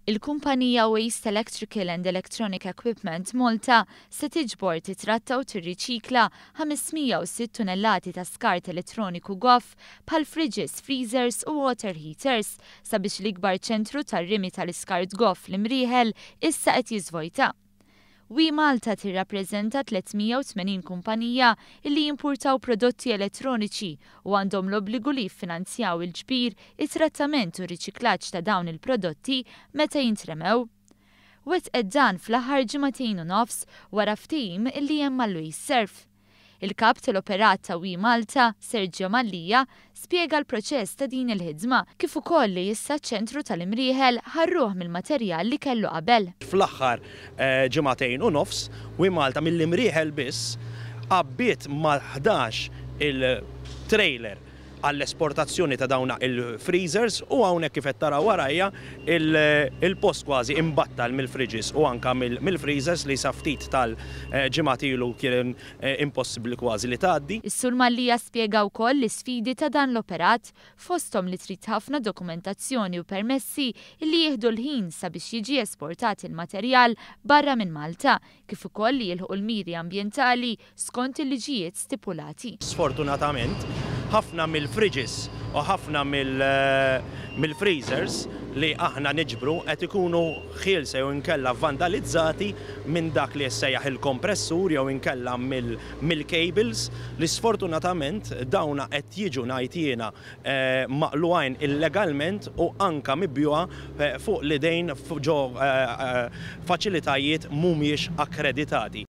Il-kumpanija Waste Electrical and Electronic Equipment Malta se tiġbor titratta u tirriċikla 506 tunnellati ta' skart elettroniku goff bħal fridges, freezers u water heaters sabiex l-ikbar ċentru tar-rimi tal-iskart goff l-imrieħel issa qed jiżvojta. We Malta tirrappreżenta 380 kumpanija li jimpurtaw prodotti elettroniċi u għandhom l-obbligu li jiffinanzjaw il-ġbir, it-trattament u riċiklaġġ ta' dawn il-prodotti meta jintremew. Wettqet dan fl-aħħar ġimagħtejn u nofs wara ftehim li hemm mal-Louis Surf. Il-kap tal-operat ta' We Malta, Sergio Mallija, spjega l-proċess ta' din il-ħidma kif ukoll li issa ċ-ċentru tal-imrieħel ħarruh mill-materjal li kellu qabel. Fl-aħħar ġimagħtejn u nofs, We Malta mill-imrieħel biss qabbiet mal-11 il-trailer għall-esportazzjoni ta' dawna il-freezers u hawnhekk kif qed taraw warajja il-post kważi imbattal mill-fridges u anke mill-freezers li sa ftit tal-ġimgħat ilu kien impossibbli kważi li tgħaddi. Is-Sur Mallija spjega wkoll l-isfidi ta' dan l-operat fosthom li trid ħafna dokumentazzjoni u permessi li jieħdu l-ħin sabiex jiġi esportat il-materjal barra minn Malta, kif ukoll li jilħqu l-miri ambjentali skont il-liġijiet stipulati. Sfortunatament, ħafna mill-fridges u ħafna mill-freezers li aħna niġbru qed ikunu ħielsa jew inkella vandalizzati minn dak li jissejjaħ il-kompressur jew inkella mill-cables li sfortunatament dawna qed jiġu ngħid jiena maqlugħin illegalment u anke mibjuha fuq l-idejn ġo faċilitajiet mhumiex akkreditati.